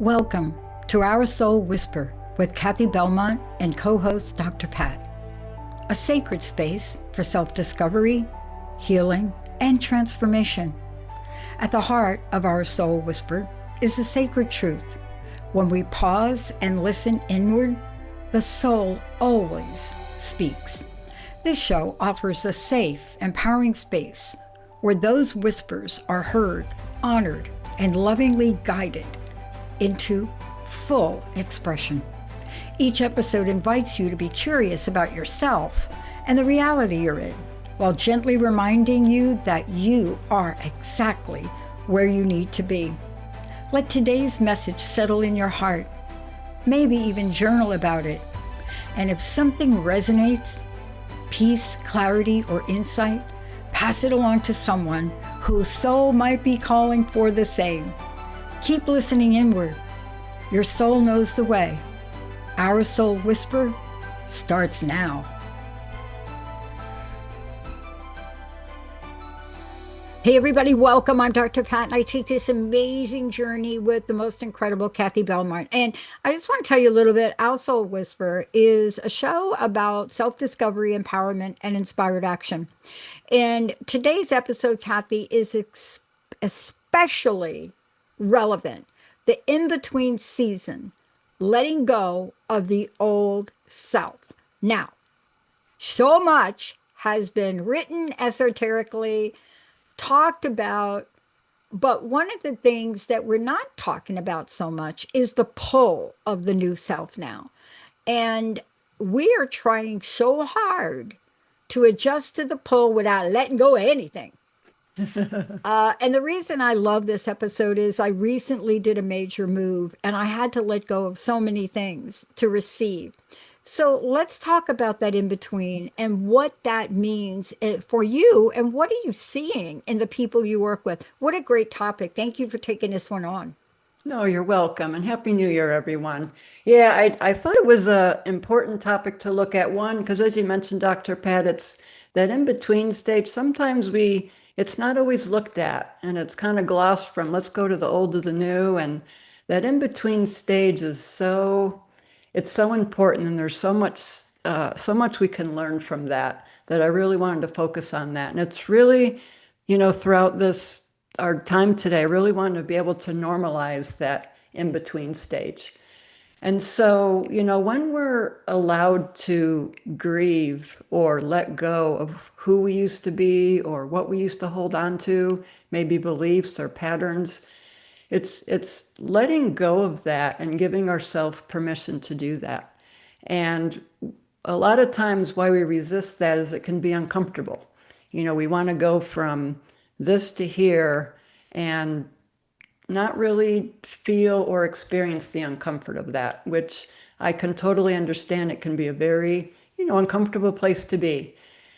Welcome to Our Soul Whisper with Cathi Belmont and co-host Dr. Pat, a sacred space for self-discovery, healing, and transformation. At the heart of Our Soul Whisper is the sacred truth. When we pause and listen inward, the soul always speaks. This show offers a safe, empowering space where those whispers are heard, honored, and lovingly guided into full expression. Each episode invites you to be curious about yourself and the reality you're in, while gently reminding you that you are exactly where you need to be. Let today's message settle in your heart. Maybe even journal about it. And if something resonates, peace, clarity, or insight, pass it along to someone whose soul might be calling for the same. Keep listening inward. Your soul knows the way. Our Soul Whisper starts now. Hey everybody, welcome. I'm Dr. Pat, and I take this amazing journey with the most incredible Cathi Belmont. And I just want to tell you a little bit. Our Soul Whisper is a show about self-discovery, empowerment, and inspired action. And today's episode, Cathi, is especially relevant. The in-between season, letting go of the old self. Now, so much has been written esoterically, talked about, but one of the things that we're not talking about so much is the pull of the new self now. And we are trying so hard to adjust to the pull without letting go of anything. And the reason I love this episode is I recently did a major move and I had to let go of so many things to receive. So let's talk about that in between and what that means for you and what are you seeing in the people you work with. What a great topic. Thank you for taking this one on. No, you're welcome, and Happy New Year, everyone. Yeah, I thought it was an important topic to look at. One, because as you mentioned, Dr. Pat, it's that in-between stage. Sometimes it's not always looked at, and it's kind of glossed from let's go to the old to the new, and that in-between stage is it's so important, and there's so much we can learn from that I really wanted to focus on that. And it's really, throughout our time today, I really wanted to be able to normalize that in-between stage. And so, when we're allowed to grieve or let go of who we used to be or what we used to hold on to, maybe beliefs or patterns, it's letting go of that and giving ourselves permission to do that. And a lot of times why we resist that is it can be uncomfortable. We want to go from this to here and not really feel or experience the uncomfort of that, which I can totally understand. It can be a very, uncomfortable place to be.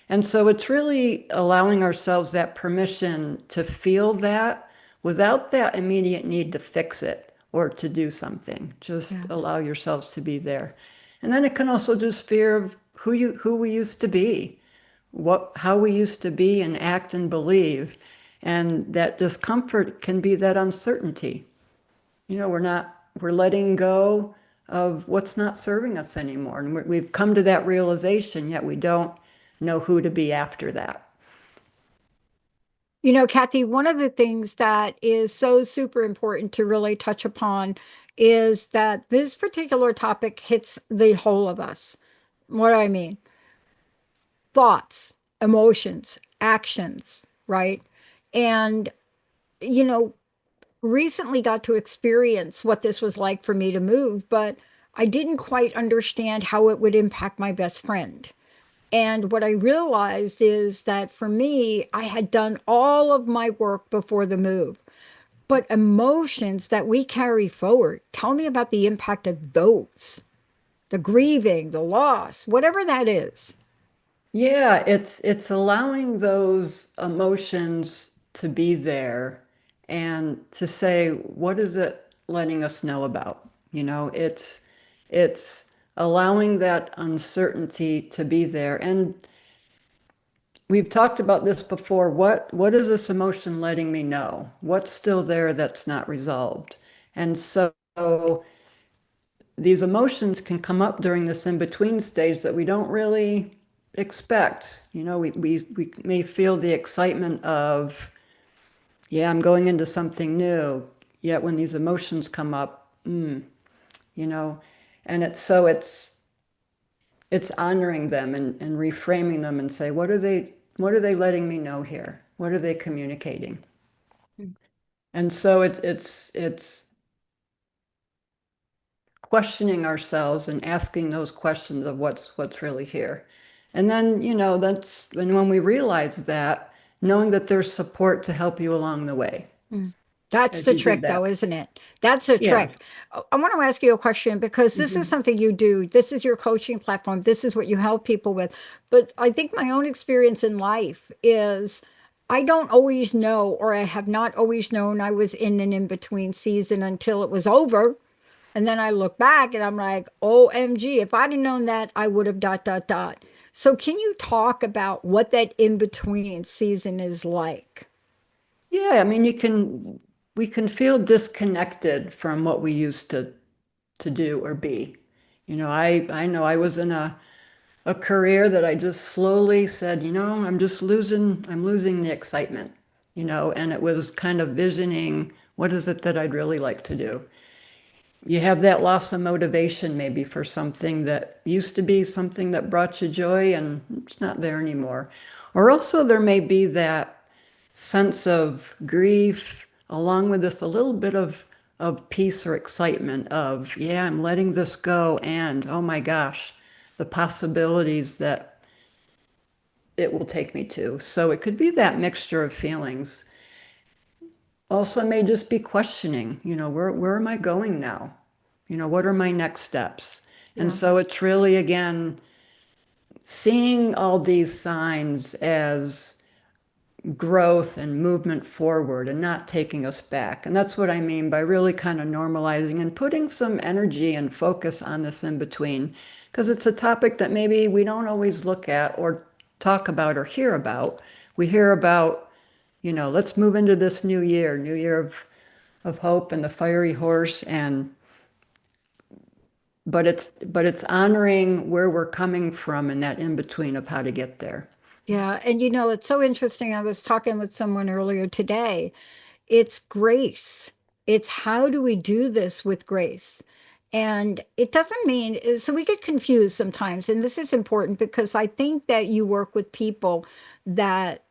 And so it's really allowing ourselves that permission to feel that without that immediate need to fix it or to do something. Just allow yourselves to be there. And then it can also just fear of who we used to be, how we used to be and act and believe. And that discomfort can be that uncertainty. We're letting go of what's not serving us anymore. And we've come to that realization, yet we don't know who to be after that. Cathi, one of the things that is so super important to really touch upon is that this particular topic hits the whole of us. What do I mean? Thoughts, emotions, actions, right? And, recently got to experience what this was like for me to move, but I didn't quite understand how it would impact my best friend. And what I realized is that for me, I had done all of my work before the move. But emotions that we carry forward, tell me about the impact of those, the grieving, the loss, whatever that is. Yeah, it's allowing those emotions to be there and to say, what is it letting us know about? It's allowing that uncertainty to be there. And we've talked about this before. What is this emotion letting me know? What's still there that's not resolved? And so so these emotions can come up during this in-between stage that we don't really expect. We may feel the excitement of, yeah, I'm going into something new. Yet when these emotions come up, you know, and it's honoring them and reframing them and say, what are they letting me know here? What are they communicating? And so it's questioning ourselves and asking those questions of what's really here. And then, that's when we realize that, knowing that there's support to help you along the way That's as the you do trick, that. though, isn't it? That's a Yeah. trick. I want to ask you a question because this is Mhm. something you do. This is your coaching platform. This is what you help people with. But I think my own experience in life is I don't always know, or I have not always known I was in an in-between season until it was over. And then I look back and I'm like, OMG, if I'd have known that, I would have dot, dot, dot. So can you talk about what that in-between season is like? Yeah, I mean, we can feel disconnected from what we used to do or be. I know I was in a career that I just slowly said, I'm losing the excitement, and it was kind of visioning, what is it that I'd really like to do? You have that loss of motivation maybe for something that used to be something that brought you joy and it's not there anymore. Or also there may be that sense of grief along with this a little bit of peace or excitement of, yeah, I'm letting this go, and oh my gosh, the possibilities that it will take me to. So it could be that mixture of feelings. Also, it may just be questioning, where am I going now? What are my next steps? And Yeah. so it's really, again, seeing all these signs as growth and movement forward and not taking us back. And that's what I mean by really kind of normalizing and putting some energy and focus on this in between, because it's a topic that maybe we don't always look at or talk about or hear about. We hear about, let's move into this new year of hope and the fiery horse, but it's honoring where we're coming from and that in between of how to get there. Yeah. And it's so interesting. I was talking with someone earlier today. It's grace. It's how do we do this with grace? And it doesn't mean, so we get confused sometimes. And this is important because I think that you work with people that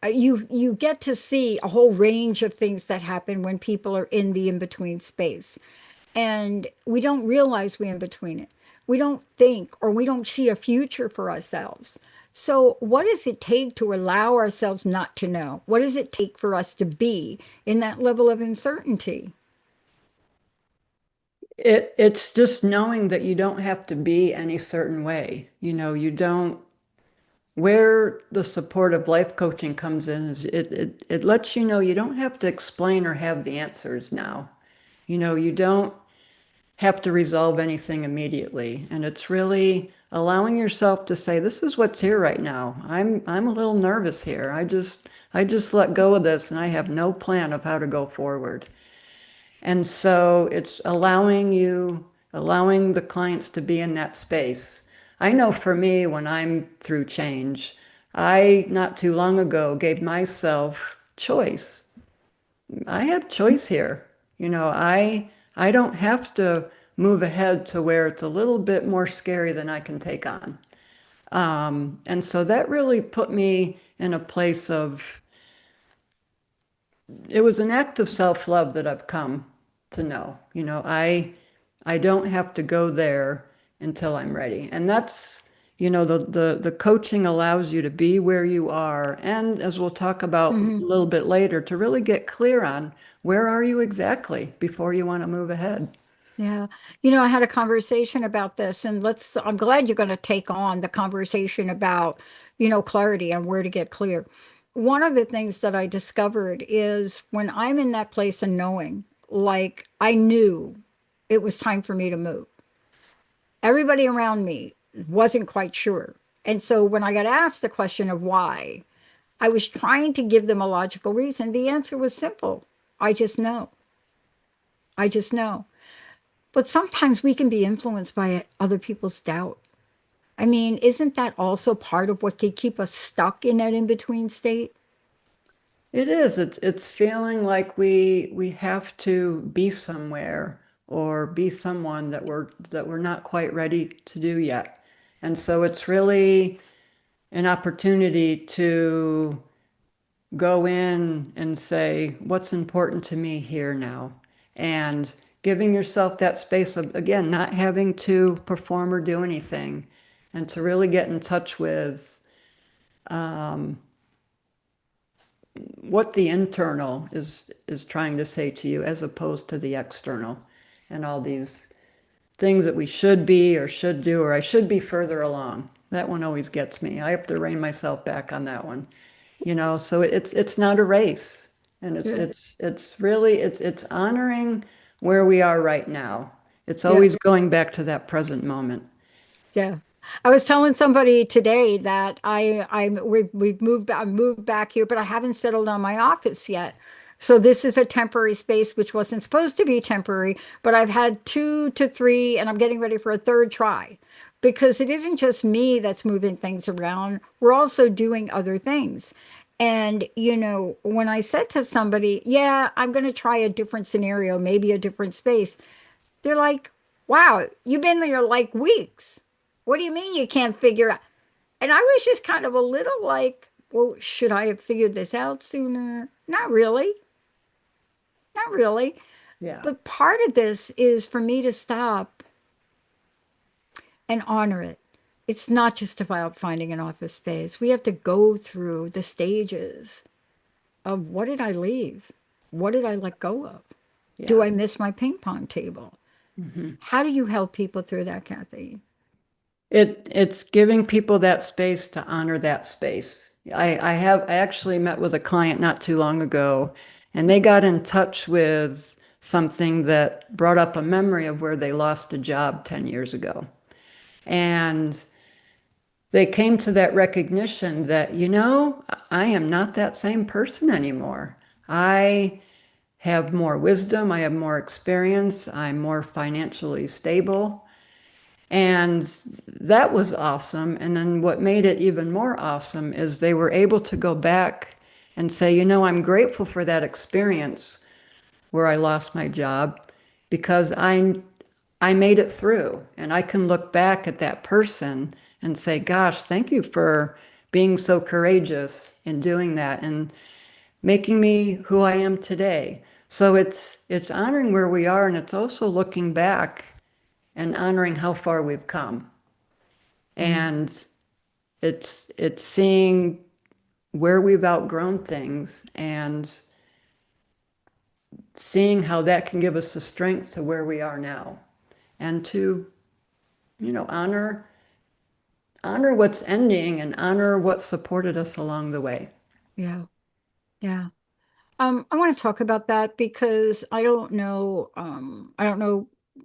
you get to see a whole range of things that happen when people are in the in-between space. And we don't realize we're in between it. We don't think or we don't see a future for ourselves. So, what does it take to allow ourselves not to know? What does it take for us to be in that level of uncertainty? It's just knowing that you don't have to be any certain way. You don't, where the supportive life coaching comes in is it lets you know you don't have to explain or have the answers now. You don't have to resolve anything immediately. And it's really allowing yourself to say, this is what's here right now. I'm a little nervous here. I just let go of this and I have no plan of how to go forward. And so it's allowing the clients to be in that space. I know for me, when I'm through change, I not too long ago gave myself choice. I have choice here. I don't have to move ahead to where it's a little bit more scary than I can take on. And so that really put me in a place of, it was an act of self-love that I've come to know. I don't have to go there until I'm ready. And that's, the coaching allows you to be where you are. And as we'll talk about a Mhm. little bit later, to really get clear on where are you exactly before you want to move ahead. Yeah. I had a conversation about this, and I'm glad you're going to take on the conversation about, clarity and where to get clear. One of the things that I discovered is when I'm in that place of knowing, like I knew it was time for me to move. Everybody around me wasn't quite sure. And so when I got asked the question of why, I was trying to give them a logical reason. The answer was simple. I just know. I just know. But sometimes we can be influenced by other people's doubt. I mean, isn't that also part of what can keep us stuck in that in-between state? It is. It's feeling like we have to be somewhere or be someone that we're not quite ready to do yet. And so it's really an opportunity to go in and say, what's important to me here now? And giving yourself that space of, again, not having to perform or do anything, and to really get in touch with what the internal is trying to say to you as opposed to the external and all these things that we should be or should do, or I should be further along. That one always gets me. I have to rein myself back on that one. So it's not a race. And it's Yeah. it's it's really it's honoring where we are right now. It's Yeah. always going back to that present moment. Yeah. I was telling somebody today that we've moved back here, but I haven't settled on my office yet. So this is a temporary space, which wasn't supposed to be temporary, but I've had two to three, and I'm getting ready for a third try because it isn't just me that's moving things around. We're also doing other things. And, when I said to somebody, yeah, I'm going to try a different scenario, maybe a different space, they're like, wow, you've been there like weeks. What do you mean you can't figure out? And I was just kind of a little like, well, should I have figured this out sooner? Not really. Not really. Yeah. But part of this is for me to stop and honor it. It's not just about finding an office space. We have to go through the stages of what did I leave? What did I let go of? Do Yeah. I miss my ping pong table? How do you help people through that, Cathi? It's giving people that space to honor that space. I actually met with a client not too long ago, and they got in touch with something that brought up a memory of where they lost a job 10 years ago. And they came to that recognition that, I am not that same person anymore. I have more wisdom, I have more experience, I'm more financially stable. And that was awesome. And then what made it even more awesome is they were able to go back and say, I'm grateful for that experience where I lost my job because I made it through, and I can look back at that person and say, gosh, thank you for being so courageous in doing that and making me who I am today. So it's honoring where we are, and it's also looking back and honoring how far we've come. Mm, And it's seeing where we've outgrown things and seeing how that can give us the strength to where we are now, and to honor what's ending and honor what supported us along the way. yeah, yeah. I want to talk about that because I don't know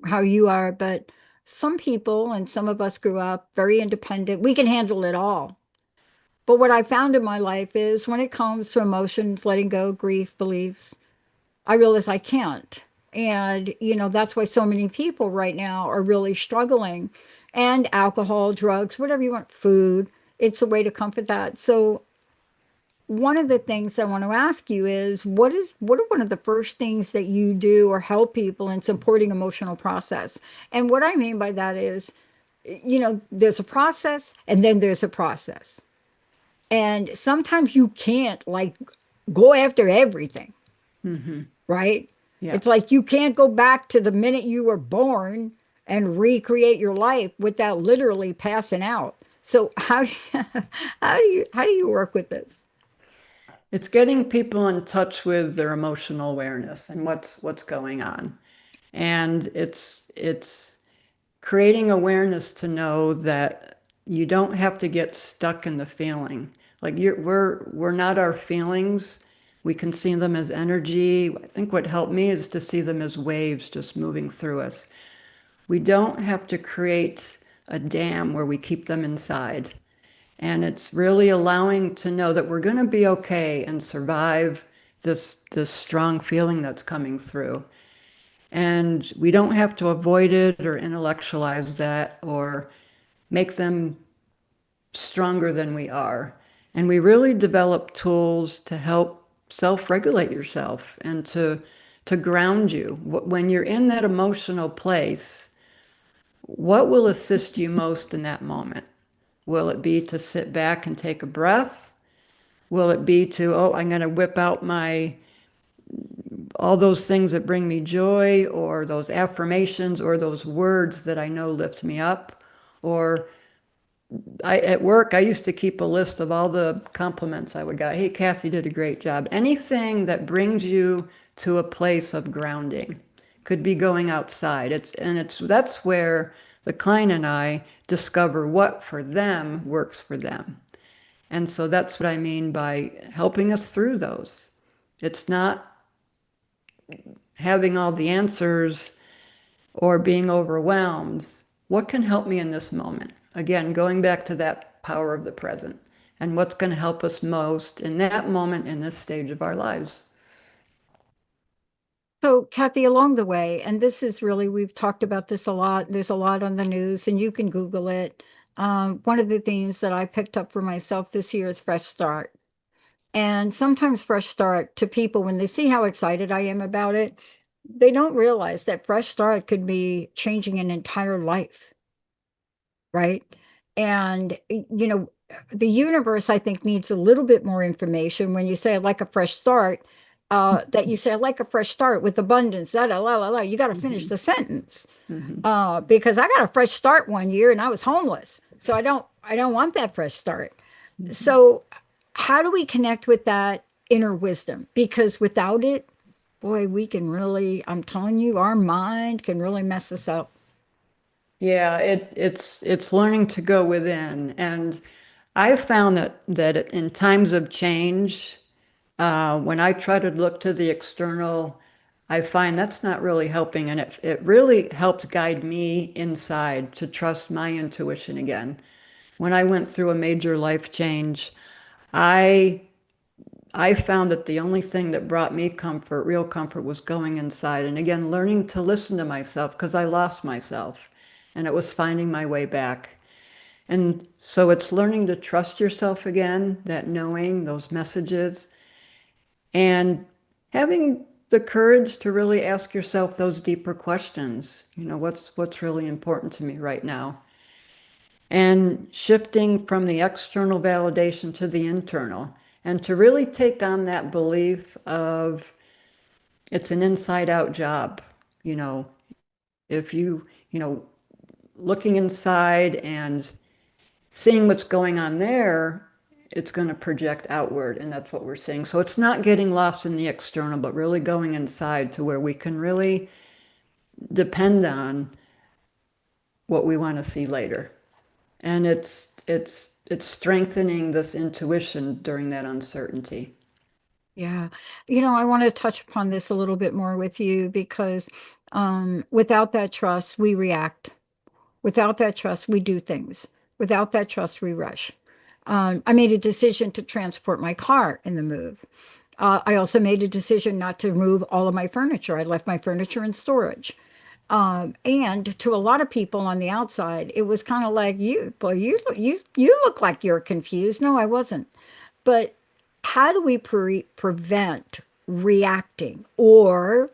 how you are, but some people and some of us grew up very independent. We can handle it all. But what I found in my life is when it comes to emotions, letting go, grief, beliefs, I realize I can't. And, that's why so many people right now are really struggling. And alcohol, drugs, whatever you want, food, it's a way to comfort that. So one of the things I want to ask you is what are one of the first things that you do or help people in supporting emotional process? And what I mean by that is, there's a process and then there's a process. And sometimes you can't like go after everything, right? Yeah. It's like you can't go back to the minute you were born and recreate your life without literally passing out. So how do you, how do you work with this? It's getting people in touch with their emotional awareness and what's going on. And it's creating awareness to know that you don't have to get stuck in the feeling. Like we're not our feelings. We can see them as energy. I think what helped me is to see them as waves just moving through us. We don't have to create a dam where we keep them inside. And it's really allowing to know that we're going to be okay and survive this strong feeling that's coming through. And we don't have to avoid it or intellectualize that or make them stronger than we are. And we really develop tools to help self-regulate yourself and to ground you. When you're in that emotional place, what will assist you most in that moment? Will it be to sit back and take a breath? Will it be to, oh, I'm going to whip out all those things that bring me joy, or those affirmations, or those words that I know lift me up? Or at work, I used to keep a list of all the compliments I would get. Hey, Cathi did a great job. Anything that brings you to a place of grounding. Could be going outside. That's where the client and I discover what for them works for them. And so that's what I mean by helping us through those. It's not having all the answers or being overwhelmed. What can help me in this moment? Again, going back to that power of the present and what's going to help us most in that moment in this stage of our lives. So, Cathi, along the way, and this is really, we've talked about this a lot. There's a lot on the news, and you can Google it. One of the themes that I picked up for myself this year is fresh start. And sometimes fresh start to people, when they see how excited I am about it, they don't realize that fresh start could be changing an entire life, right? And, the universe, I think, needs a little bit more information when you say, I'd like a fresh start, that you say, I'd like a fresh start with abundance, you got to finish the sentence. Because I got a fresh start one year and I was homeless. So I don't want that fresh start. So how do we connect with that inner wisdom? Because without it, boy, we can really, I'm telling you, our mind can really mess us up. Yeah, it's learning to go within. And I've found that in times of change, when I try to look to the external, I find that's not really helping. And it really helped guide me inside to trust my intuition again. When I went through a major life change, I I found that the only thing that brought me comfort, real comfort, was going inside. And again, learning to listen to myself because I lost myself and it was finding my way back. And so it's learning to trust yourself again, that knowing those messages, and having the courage to really ask yourself those deeper questions. You know, what's really important to me right now? And shifting from the external validation to the internal, and to really take on that belief of it's an inside out job. You know, if looking inside and seeing what's going on there, it's going to project outward, and that's what we're seeing. So it's not getting lost in the external, but really going inside to where we can really depend on what we want to see later. And it's strengthening this intuition during that uncertainty. Yeah. I want to touch upon this a little bit more with you because without that trust, we react. Without that trust, we do things. Without that trust, we rush. I made a decision to transport my car in the move. I also made a decision not to move all of my furniture. I left my furniture in storage. And to a lot of people on the outside, it was kind of like, you look like you're confused. No, I wasn't. But how do we prevent reacting or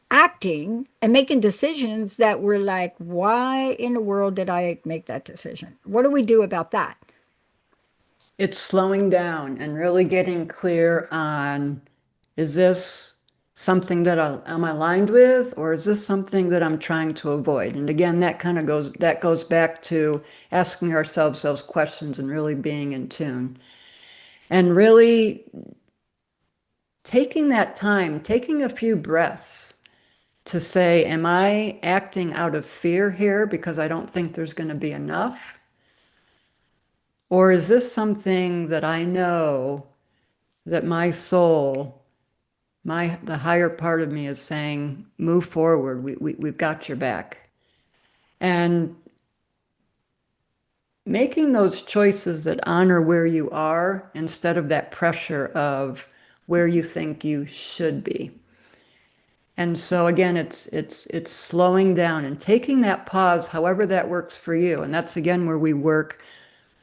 acting and making decisions that we're like, why in the world did I make that decision? What do we do about that? It's slowing down and really getting clear on, is this something that I'm aligned with, or is this something that I'm trying to avoid? And again, that goes back to asking ourselves those questions and really being in tune. And really taking that time, taking a few breaths to say, am I acting out of fear here because I don't think there's going to be enough? Or is this something that I know that my soul, the higher part of me is saying, move forward, we've got your back. And making those choices that honor where you are instead of that pressure of where you think you should be. And so again, it's slowing down and taking that pause, however that works for you. And that's again where we work,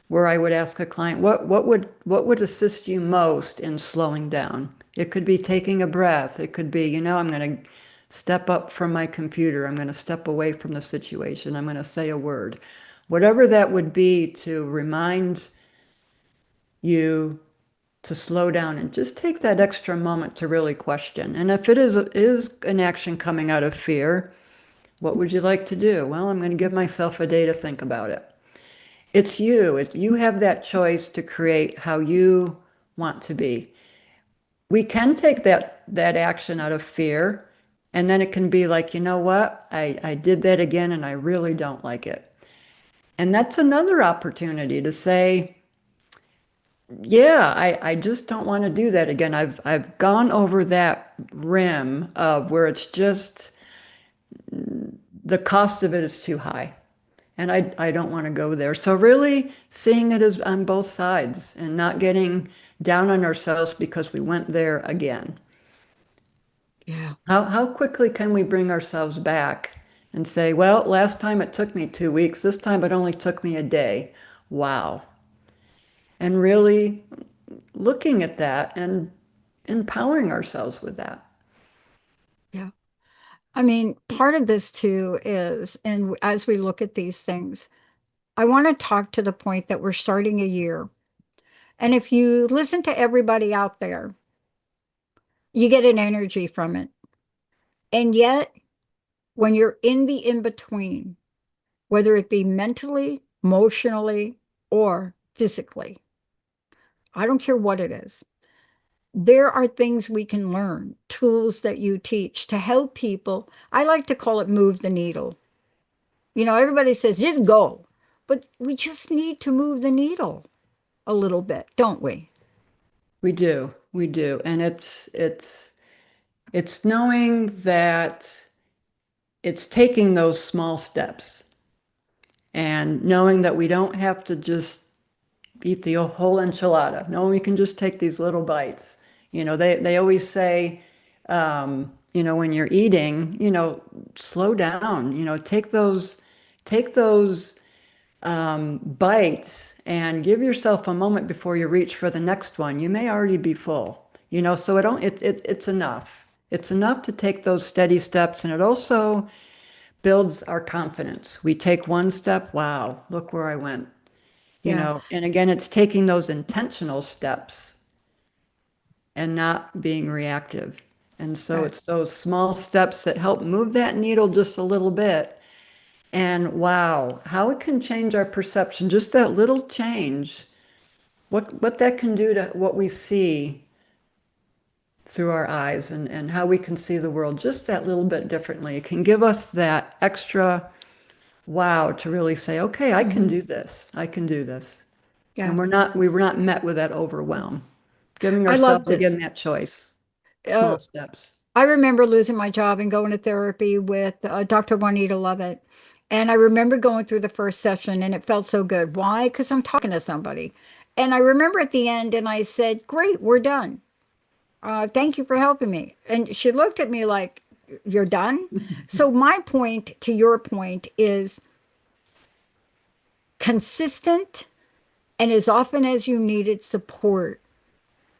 where I would ask a client, what would assist you most in slowing down? It could be taking a breath. It could be, I'm going to step up from my computer. I'm going to step away from the situation. I'm going to say a word. Whatever that would be to remind you to slow down and just take that extra moment to really question. And if it is an action coming out of fear, what would you like to do? Well, I'm going to give myself a day to think about it. It's you. You have that choice to create how you want to be. We can take that action out of fear, and then it can be like, you know what? I did that again, and I really don't like it. And that's another opportunity to say, yeah, I just don't want to do that again. I've gone over that rim of where it's just the cost of it is too high. And I don't want to go there. So really seeing it as on both sides and not getting down on ourselves because we went there again. Yeah. How quickly can we bring ourselves back and say, well, last time it took me 2 weeks, this time it only took me a day. Wow. And really looking at that and empowering ourselves with that. Yeah. I mean, part of this too is, and as we look at these things, I want to talk to the point that we're starting a year. And if you listen to everybody out there, you get an energy from it. And yet, when you're in the in between, whether it be mentally, emotionally, or physically, I don't care what it is, there are things we can learn, tools that you teach to help people. I like to call it move the needle. Everybody says just go, but we just need to move the needle a little bit, don't we? We do. And it's knowing that it's taking those small steps and knowing that we don't have to just eat the whole enchilada. No, we can just take these little bites. They always say, when you're eating, slow down, take those bites and give yourself a moment before you reach for the next one. You may already be full, so it's enough. It's enough to take those steady steps, and it also builds our confidence. We take one step, wow, look where I went. Yeah. And again, it's taking those intentional steps and not being reactive. And so Right. it's those small steps that help move that needle just a little bit. And wow, how it can change our perception, just that little change, what that can do to what we see through our eyes and how we can see the world just that little bit differently. It can give us that extra wow to really say, okay, I can Hmm. do this. I can do this. Yeah. And we were not met with that overwhelm. Giving I love ourselves this. again that choice, Uh, small steps. I remember losing my job and going to therapy with Dr. Juanita Lovett. And I remember going through the first session and it felt so good. Why? Because I'm talking to somebody. And I remember at the end and I said, great, we're done. Thank you for helping me. And she looked at me like, you're done? So my point to your point is consistent and as often as you needed support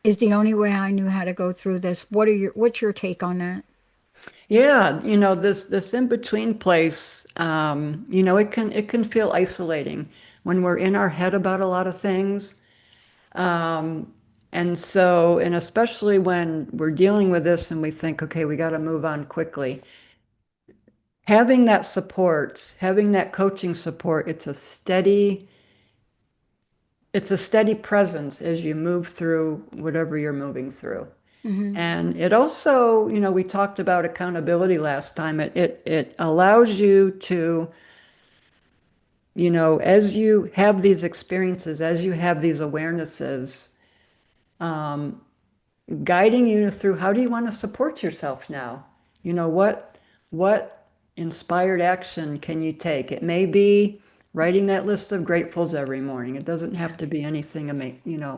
is the only way I knew how to go through this. What's your take on that? Yeah, this in between place, it can feel isolating when we're in our head about a lot of things. Um, and especially when we're dealing with this and we think, okay, we got to move on quickly. Having that support, having that coaching support, it's a steady presence as you move through whatever you're moving through. Hmm. And it also, we talked about accountability last time. It allows you to, as you have these experiences, as you have these awarenesses, um, guiding you through how do you want to support yourself now? What inspired action can you take? It may be writing that list of gratefuls every morning. It doesn't have to be anything,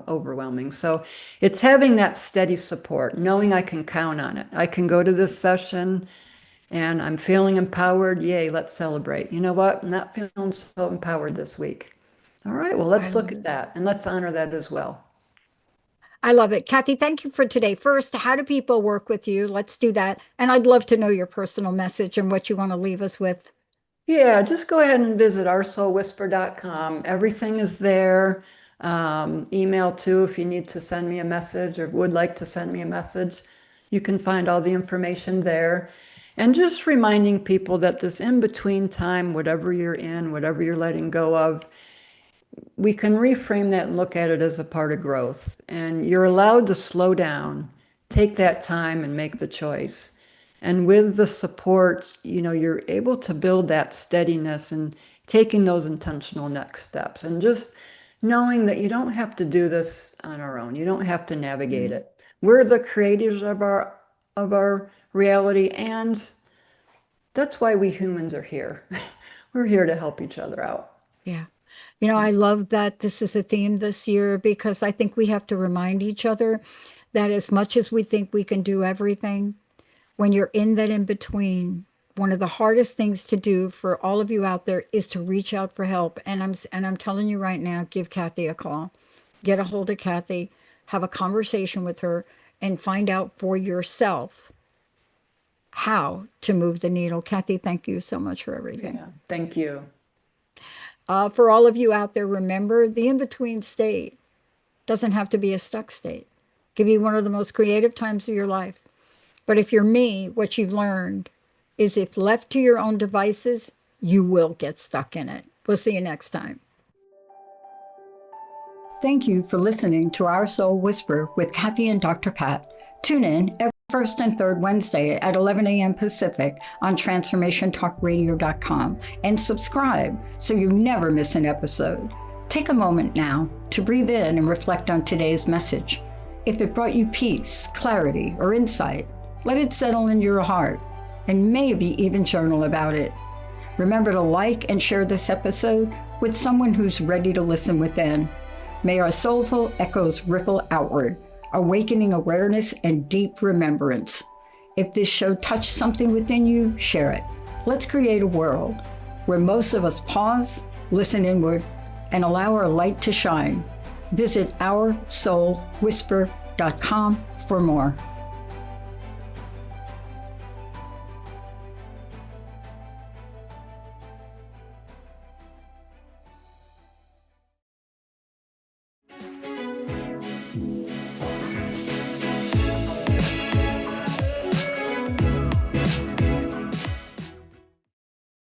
overwhelming. So it's having that steady support, knowing I can count on it. I can go to this session and I'm feeling empowered. Yay, let's celebrate. You know what? I'm not feeling so empowered this week. All right, well, let's look at that and let's honor that as well. I love it. Cathi, thank you for today. First, how do people work with you? Let's do that. And I'd love to know your personal message and what you want to leave us with. Yeah, just go ahead and visit OurSoulWhisper.com. Everything is there. Email too, if you need to send me a message or would like to send me a message. You can find all the information there. And just reminding people that this in-between time, whatever you're in, whatever you're letting go of, we can reframe that and look at it as a part of growth. And you're allowed to slow down, take that time and make the choice. And with the support, you're able to build that steadiness and taking those intentional next steps and just knowing that you don't have to do this on our own. You don't have to navigate it. We're the creators of our reality, and that's why we humans are here. We're here to help each other out. Yeah. I love that this is a theme this year because I think we have to remind each other that as much as we think we can do everything, when you're in that in between, one of the hardest things to do for all of you out there is to reach out for help. And I'm telling you right now, give Cathi a call, get a hold of Cathi, have a conversation with her, and find out for yourself how to move the needle. Cathi, thank you so much for everything. Yeah, thank you. For all of you out there, remember the in-between state doesn't have to be a stuck state. It can be one of the most creative times of your life. But if you're me, what you've learned is if left to your own devices, you will get stuck in it. We'll see you next time. Thank you for listening to Our Soul Whisper with Cathi and Dr. Pat. Tune in every first and third Wednesday at 11 a.m. Pacific on transformationtalkradio.com and subscribe so you never miss an episode. Take a moment now to breathe in and reflect on today's message. If it brought you peace, clarity, or insight, let it settle in your heart and maybe even journal about it. Remember to like and share this episode with someone who's ready to listen within. May our soulful echoes ripple outward, awakening awareness and deep remembrance. If this show touched something within you, share it. Let's create a world where most of us pause, listen inward, and allow our light to shine. Visit OurSoulWhisper.com for more.